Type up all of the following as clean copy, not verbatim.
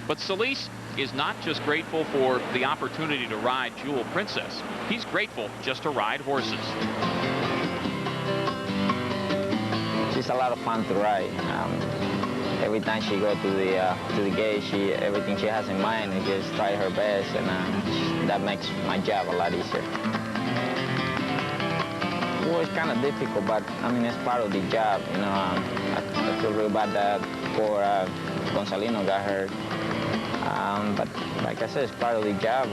But Solis is not just grateful for the opportunity to ride Jewel Princess. He's grateful just to ride horses. She's a lot of fun to ride. Every time she goes to the gate, everything she has in mind, and just try her best, and that makes my job a lot easier. Well, it's kind of difficult, but I mean, it's part of the job. You know, I feel real bad that poor Gonzalino got hurt. But like I said, it's part of the job.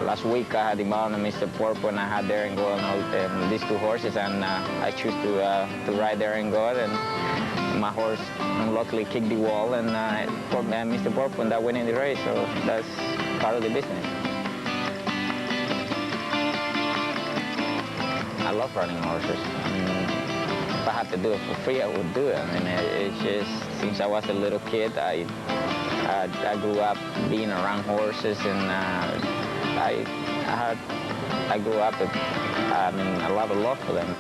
Last week I had involved in Mr. Purple, and I had Darren Gold and these two horses, and I choose to ride Darren Gold, and my horse unluckily kicked the wall, and Mr. Purple ended up winning the race, so that's part of the business. I love running horses. I mean, if I had to do it for free, I would do it. I mean, it's just, since I was a little kid, I grew up being around horses, and I grew up with, I mean, a lot of love for them.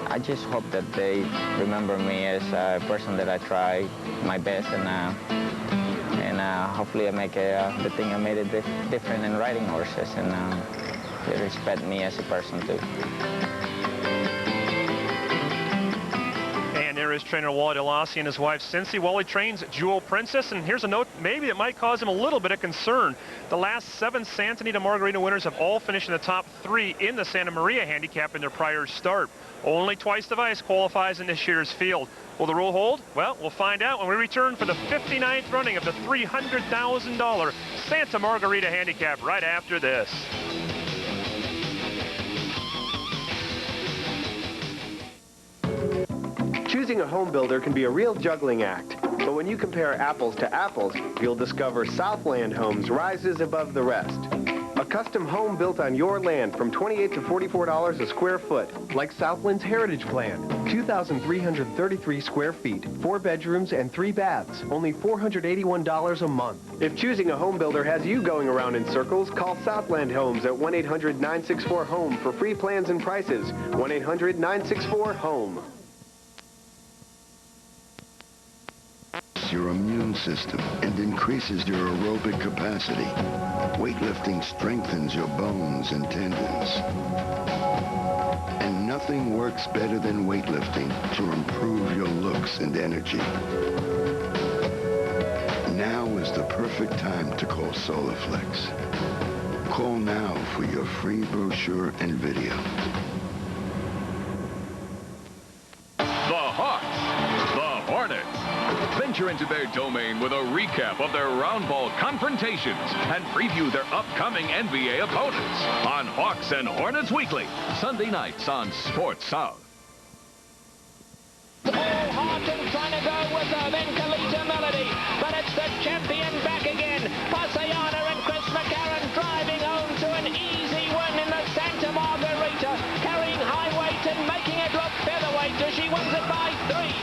I just hope that they remember me as a person that I try my best, and hopefully I make the thing I made it different in riding horses, and they respect me as a person too. And there is trainer Wally DeLossi and his wife Cincy. Wally trains Jewel Princess, and here's a note maybe that might cause him a little bit of concern. The last 7 Santa Margarita winners have all finished in the top 3 in the Santa Maria Handicap in their prior start. Only Twice the Vice qualifies in this year's field. Will the rule hold? Well, we'll find out when we return for the 59th running of the $300,000 Santa Margarita Handicap right after this. Choosing a home builder can be a real juggling act, but when you compare apples to apples, you'll discover Southland Homes rises above the rest. A custom home built on your land from $28 to $44 a square foot, like Southland's Heritage Plan. 2,333 square feet, 4 bedrooms and 3 baths, only $481 a month. If choosing a home builder has you going around in circles, call Southland Homes at 1-800-964-HOME for free plans and prices. 1-800-964-HOME. Your immune system and increases your aerobic capacity. Weightlifting strengthens your bones and tendons. And nothing works better than weightlifting to improve your looks and energy. Now is the perfect time to call Solaflex. Call now for your free brochure and video. The Hawks, the Hornets. Venture into their domain with a recap of their round ball confrontations and preview their upcoming NBA opponents on Hawks and Hornets Weekly, Sunday nights on Sports South. Oh, Harton trying to go with her, then Kalita Melody, but it's the champion back again. Pasayana and Chris McCarron driving home to an easy win in the Santa Margarita, carrying high weight and making it look featherweight as she wins it by 3.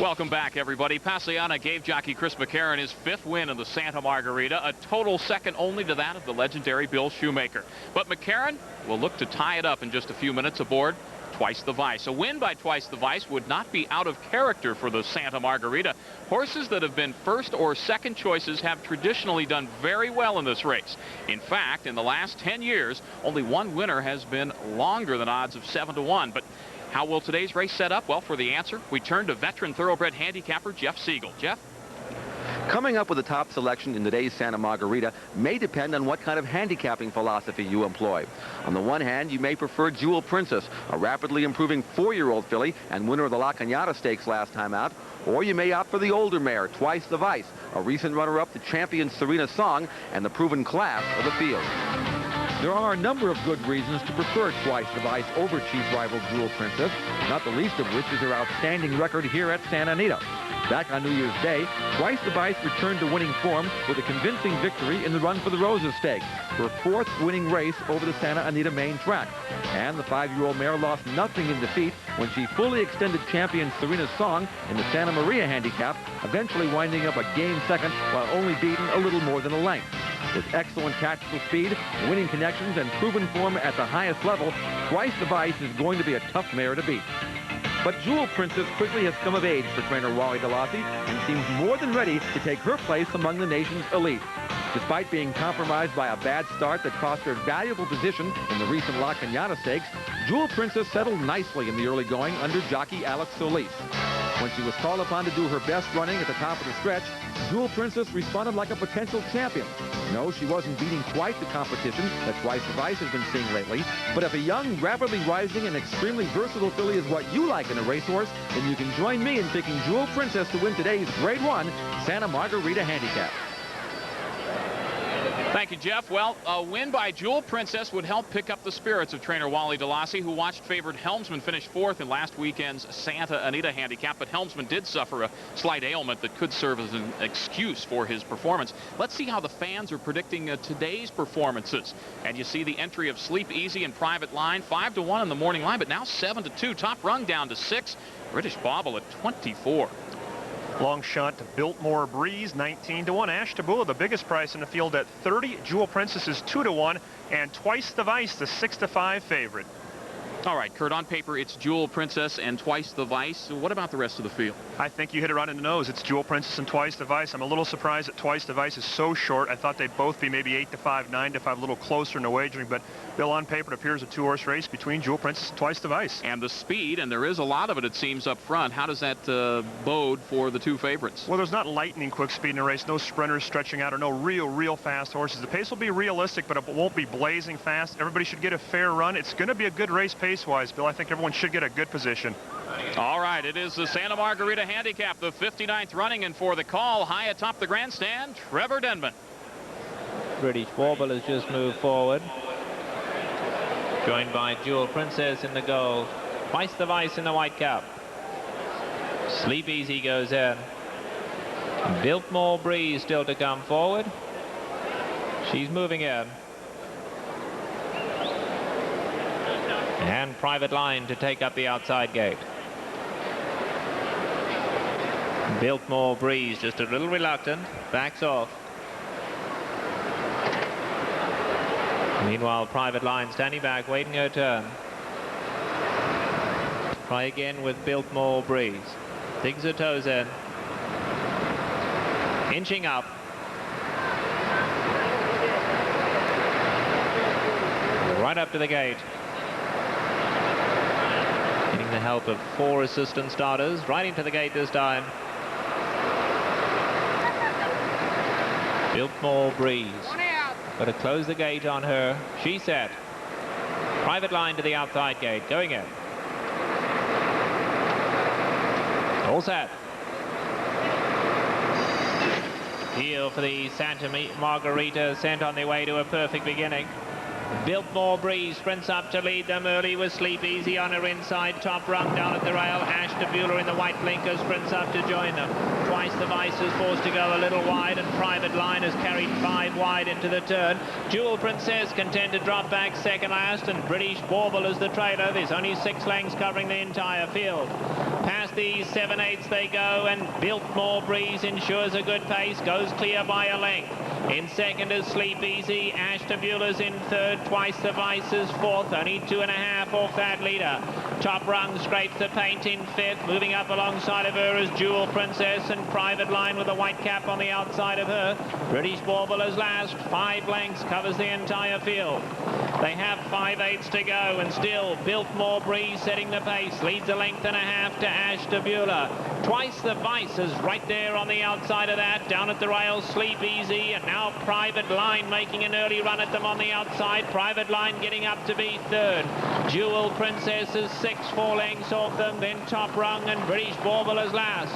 Welcome back, everybody. Pasayana gave jockey Chris McCarron his 5th win in the Santa Margarita, a total second only to that of the legendary Bill Shoemaker. But McCarron will look to tie it up in just a few minutes aboard Twice the Vice. A win by Twice the Vice would not be out of character for the Santa Margarita. Horses that have been first or second choices have traditionally done very well in this race. In fact, in the last 10 years, only one winner has been longer than odds of 7-1. But how will today's race set up? Well, for the answer, we turn to veteran thoroughbred handicapper Jeff Siegel. Jeff? Coming up with a top selection in today's Santa Margarita may depend on what kind of handicapping philosophy you employ. On the one hand, you may prefer Jewel Princess, a rapidly improving 4-year-old filly and winner of the La Cañada Stakes last time out, or you may opt for the older mare, Twice the Vice, a recent runner-up to champion Serena Song and the proven class of the field. There are a number of good reasons to prefer Twice the Vice over chief rival Jewel Princess, not the least of which is her outstanding record here at Santa Anita. Back on New Year's Day, Twice the Vice returned to winning form with a convincing victory in the Run for the Roses Stakes, her 4th winning race over the Santa Anita main track. And the 5-year-old mare lost nothing in defeat when she fully extended champion Serena's Song in the Santa Maria Handicap, eventually winding up a game second while only beaten a little more than a length. With excellent tactical speed, winning connections, and proven form at the highest level, Twice the Vice is going to be a tough mare to beat. But Jewel Princess quickly has come of age for trainer Wally DeLossi and seems more than ready to take her place among the nation's elite. Despite being compromised by a bad start that cost her valuable position in the recent La Cañada Stakes, Jewel Princess settled nicely in the early going under jockey Alex Solis. When she was called upon to do her best running at the top of the stretch, Jewel Princess responded like a potential champion. No, she wasn't beating quite the competition that Twice the Vice has been seeing lately, but if a young, rapidly rising, and extremely versatile filly is what you like in a racehorse, then you can join me in picking Jewel Princess to win today's Grade 1 Santa Margarita Handicap. Thank you, Jeff. Well, a win by Jewel Princess would help pick up the spirits of trainer Wally DeLossi, who watched favored Helmsman finish 4th in last weekend's Santa Anita Handicap, but Helmsman did suffer a slight ailment that could serve as an excuse for his performance. Let's see how the fans are predicting today's performances. And you see the entry of Sleep Easy and Private Line, 5-1 in the morning line, but now 7-2. Top Rung down to 6. British Bauble at 24. Long shot to Biltmore Breeze, 19-1. Ash Tabula, the biggest price in the field at 30. Jewel Princess is 2-1. And Twice the Vice, the 6-5 favorite. All right, Kurt, on paper, it's Jewel Princess and Twice the Vice. What about the rest of the field? I think you hit it right in the nose. It's Jewel Princess and Twice the Vice. I'm a little surprised that Twice the Vice is so short. I thought they'd both be maybe 8-5, 9-5, a little closer in the wagering. But, Bill, on paper, it appears a 2-horse race between Jewel Princess and Twice the Vice. And the speed, and there is a lot of it seems, up front. How does that bode for the two favorites? Well, there's not lightning quick speed in the race. No sprinters stretching out or no real fast horses. The pace will be realistic, but it won't be blazing fast. Everybody should get a fair run. It's going to be a good race pace-wise, Bill. I think everyone should get a good position. All right, it is the Santa Margarita Handicap, the 59th running, and for the call, high atop the grandstand, Trevor Denman. British Bauble has just moved forward, joined by Jewel Princess in the gold, Twice the Vice in the white cap. Sleep Easy goes in. Biltmore Breeze still to come forward. She's moving in. And Private Line to take up the outside gate. Biltmore Breeze just a little reluctant, backs off. Meanwhile, Private Line standing back, waiting her turn. Try again with Biltmore Breeze. Digs her toes in. Inching up. Right up to the gate. Getting the help of 4 assistant starters. Right into the gate this time. Biltmore Breeze. Got to close the gate on her. She's set. Private Line to the outside gate. Going in. All set. Heel for the Santa Margarita, sent on their way to a perfect beginning. Biltmore Breeze sprints up to lead them early with Sleep Easy on her inside. Top Rung down at the rail. Ash Tabula in the white blinker sprints up to join them. Twice the Vice is forced to go a little wide, and Private Line has carried 5 wide into the turn. Jewel Princess content to drop back second last, and British Bauble is the trailer. There's only 6 lengths covering the entire field. Past the 7/8 they go, and Biltmore Breeze ensures a good pace, goes clear by a length. In second is Sleep Easy. Ash Tabula's in third. Twice the Vice is fourth. Only 2.5 off that leader. Top Rung scrapes the paint in fifth. Moving up alongside of her is Jewel Princess, and Private Line with a white cap on the outside of her. British Bauble is last. 5 lengths covers the entire field. They have 5/8 to go, and still Biltmore Breeze setting the pace. Leads a length and a half to Ash Tabula. Twice the Vice is right there on the outside of that. Down at the rail, Sleep Easy, and now Private Line making an early run at them on the outside. Private Line getting up to be third. Jewel Princess is 4 lengths off them. Then Top Rung and British Bauble is last.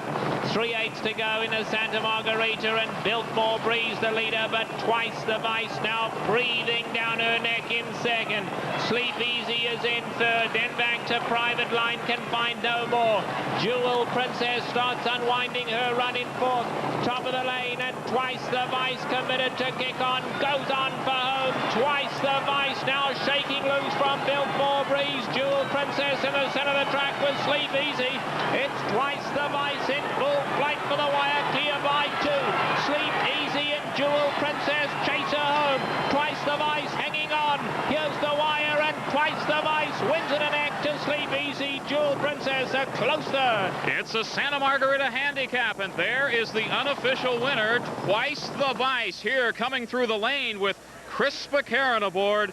3/8 to go in the Santa Margarita, and Biltmore Breeze the leader, but Twice the Vice now breathing down her neck in second. Sleep Easy is in third. Then back to Private Line, can find no more. Jewel Princess starts unwinding her run in fourth. Top of the lane, and Twice the Vice committed to kick on. Goes on for home. Twice the Vice now shaking loose from Biltmore Breeze. Jewel Princess in the center of the track with Sleep Easy. It's Twice the Vice in full flight for the wire, clear by 2. Sleep Easy and Jewel Princess chase her home. Twice the Vice hanging on. Here's the wire, and Twice the Vice wins in a neck to Sleep Easy, Jewel Princess, a close third. It's a Santa Margarita Handicap, and there is the unofficial winner, Twice the Vice, here coming through the lane with Chris McCarron aboard.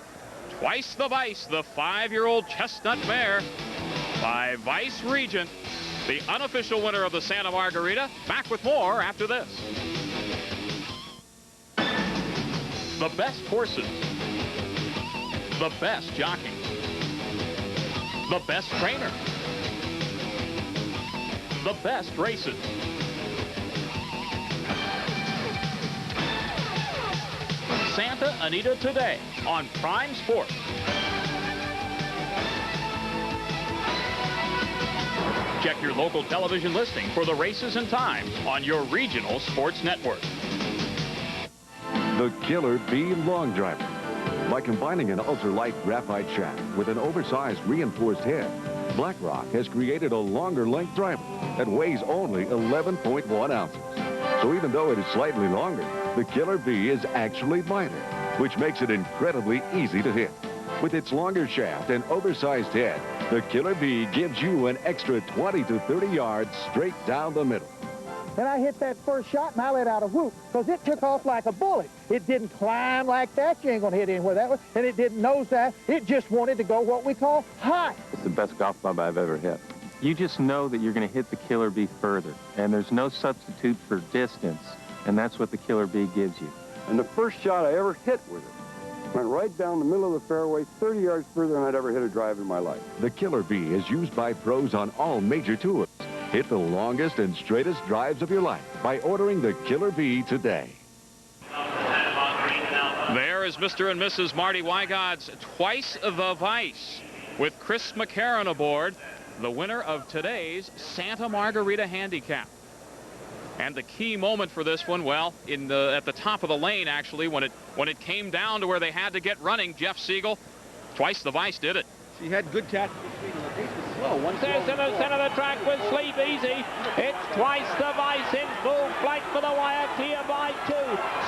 Twice the Vice, the 5-year-old chestnut mare by Vice Regent, the unofficial winner of the Santa Margarita. Back with more after this. The best horses, the best jockeys, the best trainer, the best races. Santa Anita today on Prime Sports. Check your local television listing for the races and times on your regional sports network. The Killer Bee Long Driver. By combining an ultralight graphite shaft with an oversized reinforced head, BlackRock has created a longer length driver that weighs only 11.1 ounces. So even though it is slightly longer, the Killer Bee is actually lighter, which makes it incredibly easy to hit. With its longer shaft and oversized head, the Killer Bee gives you an extra 20 to 30 yards straight down the middle. And I hit that first shot and I let out a whoop because it took off like a bullet. It didn't climb like that. You ain't going to hit anywhere that way. And it didn't nose that. It just wanted to go what we call high. It's the best golf club I've ever hit. You just know that you're going to hit the Killer Bee further. And there's no substitute for distance. And that's what the Killer Bee gives you. And the first shot I ever hit with it went right down the middle of the fairway, 30 yards further than I'd ever hit a drive in my life. The Killer Bee is used by pros on all major tours. Hit the longest and straightest drives of your life by ordering the Killer Bee today. There is Mr. and Mrs. Marty Wygod's Twice the Vice with Chris McCarron aboard, the winner of today's Santa Margarita Handicap. And the key moment for this one, well, at the top of the lane, actually, when it came down to where they had to get running, Jeff Siegel, Twice the Vice did it. She had good tactical speed, and the pace was slow. Says in the center of the track with Sleep Easy. It's Twice the Vice in full flight for the wire, clear by 2.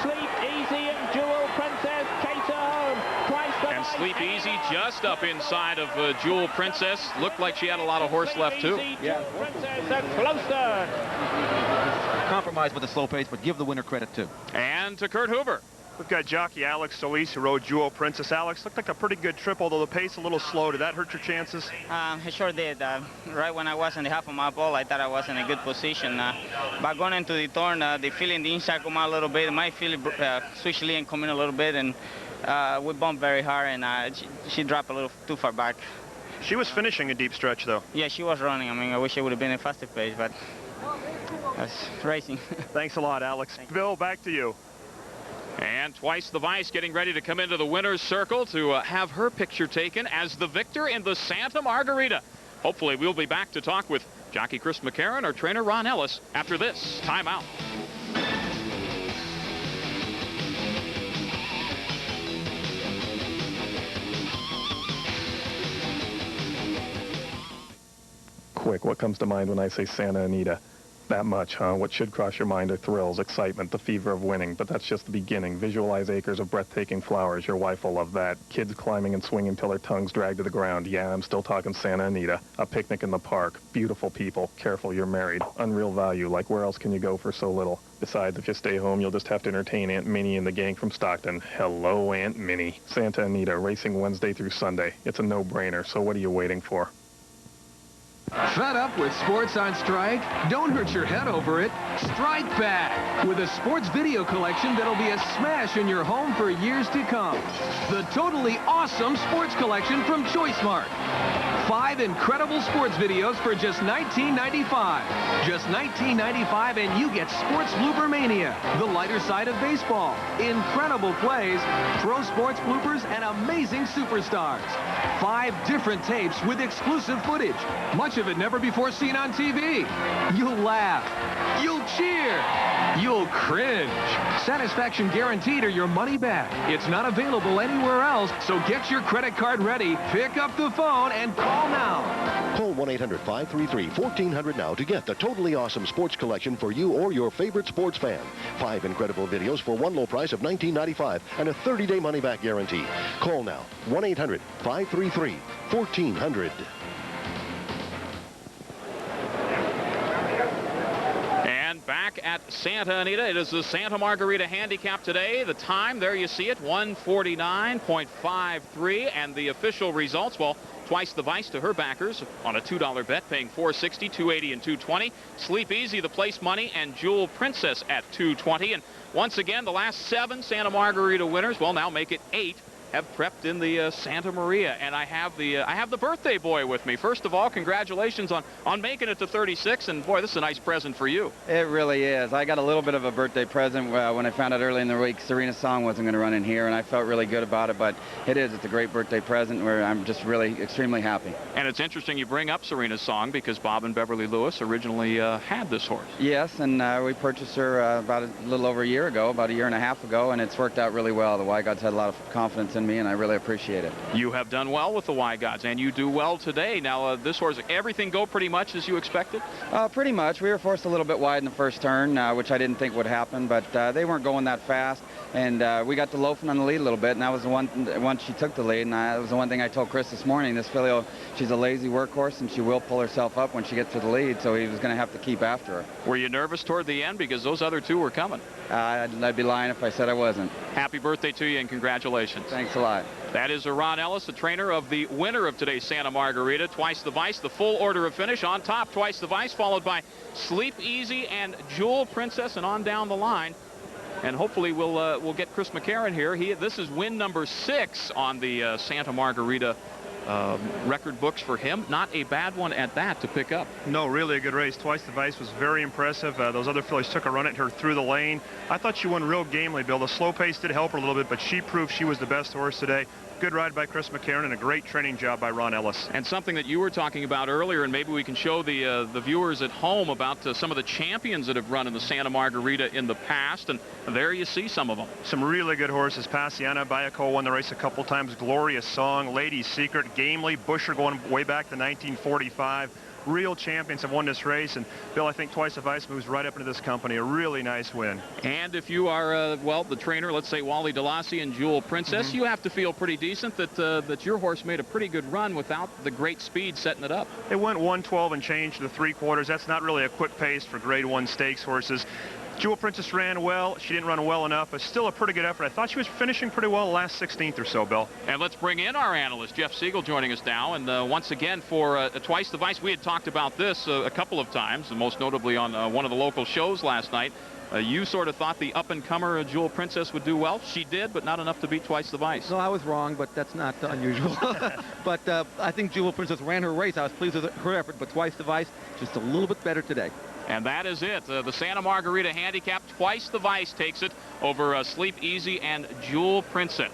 Sleep Easy and Jewel Princess chase her home. Twice the And Vice. Sleep Easy just up inside of Jewel Princess. Looked like she had a lot of horse left, too. Yeah. Princess a close third. Compromise with the slow pace, but give the winner credit, too. And to Kurt Hoover. We've got jockey Alex Solis, who rode Jewel Princess. Alex, looked like a pretty good trip, although the pace a little slow. Did that hurt your chances? It sure did. Right when I was in the half of my ball, I thought I was in a good position. But going into the turn, the feeling the inside come out a little bit. My feeling switch lane come in a little bit, and we bumped very hard, and she dropped a little too far back. She was finishing a deep stretch, though. Yeah, she was running. I mean, I wish it would have been a faster pace, but that's racing. Thanks a lot, Alex. Bill, back to you. And Twice the Vice getting ready to come into the winner's circle to have her picture taken as the victor in the Santa Margarita. Hopefully we'll be back to talk with jockey Chris McCarron or trainer Ron Ellis after this timeout. Quick, what comes to mind when I say Santa Anita? That much, huh? What should cross your mind are thrills, excitement, the fever of winning, but that's just the beginning. Visualize acres of breathtaking flowers. Your wife will love that. Kids climbing and swinging till their tongues drag to the ground. Yeah, I'm still talking Santa Anita. A picnic in the park. Beautiful people. Careful, you're married. Unreal value. Like, where else can you go for so little? Besides, if you stay home, you'll just have to entertain Aunt Minnie and the gang from Stockton. Hello, Aunt Minnie. Santa Anita, racing Wednesday through Sunday. It's a no-brainer, so what are you waiting for? Fed up with sports on strike? Don't hurt your head over it. Strike back with a sports video collection that'll be a smash in your home for years to come. The totally awesome sports collection from ChoiceMart. 5 incredible sports videos for just $19.95. Just $19.95 and you get Sports Blooper Mania, the lighter side of baseball, incredible plays, pro sports bloopers, and amazing superstars. 5 different tapes with exclusive footage. Much of it never before seen on TV. You'll laugh. You'll cheer. You'll cringe. Satisfaction guaranteed or your money back. It's not available anywhere else, so get your credit card ready, pick up the phone, and call now. Call 1-800-533-1400 now to get the totally awesome sports collection for you or your favorite sports fan. 5 incredible videos for one low price of $19.95 and a 30-day money-back guarantee. Call now. 1-800-533-1400. back at Santa Anita. It is the Santa Margarita Handicap today. The time, there you see it, 149.53. And the official results, well, Twice the Vice to her backers on a $2 bet, paying $4.60, $2.80, and $2.20. Sleep Easy, the place money, and Jewel Princess at $2.20. And once again, the last 7 Santa Margarita winners, well, now make it 8, have prepped in the Santa Maria. And I have the birthday boy with me. First of all, congratulations on making it to 36. And boy, this is a nice present for you. It really is. I got a little bit of a birthday present when I found out early in the week Serena Song wasn't going to run in here, and I felt really good about it. But it's a great birthday present where I'm just really extremely happy. And it's interesting you bring up Serena's Song because Bob and Beverly Lewis originally had this horse. Yes, and we purchased her about a little over a year ago, about a year and a half ago, and it's worked out really well. The Y Gods had a lot of confidence in me, and I really appreciate it. You have done well with the Y Gods, and you do well today. Now, this horse, everything go pretty much as you expected? Pretty much. We were forced a little bit wide in the first turn, which I didn't think would happen, but they weren't going that fast, and we got to loafing on the lead a little bit, and that was the once she took the lead, and that was the one thing I told Chris this morning. This filly, she's a lazy workhorse, and she will pull herself up when she gets to the lead, so he was going to have to keep after her. Were you nervous toward the end because those other 2 were coming? I'd be lying if I said I wasn't. Happy birthday to you, and congratulations. Thanks a lot. That is Ron Ellis, the trainer of the winner of today's Santa Margarita, Twice the Vice. The full order of finish on top, Twice the Vice, followed by Sleep Easy and Jewel Princess, and on down the line. And hopefully we'll get Chris McCarron here. This is win number 6 on the Santa Margarita record books for him. Not a bad one at that to pick up. No, really a good race. Twice the Vice was very impressive. Those other fillies took a run at her through the lane. I thought she won real gamely, Bill. The slow pace did help her a little bit, but she proved she was the best horse today. Good ride by Chris McCarron and a great training job by Ron Ellis. And something that you were talking about earlier, and maybe we can show the viewers at home about some of the champions that have run in the Santa Margarita in the past, and there you see some of them. Some really good horses. Passiana Bayako won the race a couple times. Glorious Song, Lady's Secret, Gamely, Busher going way back to 1945. Real champions have won this race, and Bill, I think Twice the Vice moves right up into this company. A really nice win. And if you are, well, the trainer, let's say Wally DeLassy and Jewel Princess, you have to feel pretty decent that your horse made a pretty good run without the great speed setting it up. It went 112 and change to the 3/4. That's not really a quick pace for Grade 1 stakes horses. Jewel Princess ran well. She didn't run well enough, but still a pretty good effort. I thought she was finishing pretty well the last 16th or so, Bill. And let's bring in our analyst, Jeff Siegel, joining us now. And once again, for Twice the Vice, we had talked about this a couple of times, most notably on one of the local shows last night. You sort of thought the up-and-comer Jewel Princess would do well. She did, but not enough to beat Twice the Vice. No, I was wrong, but that's not unusual. But I think Jewel Princess ran her race. I was pleased with her effort, but Twice the Vice just a little bit better today. And that is it. The Santa Margarita Handicap, Twice the Vice takes it over Sleep Easy and Jewel Princess.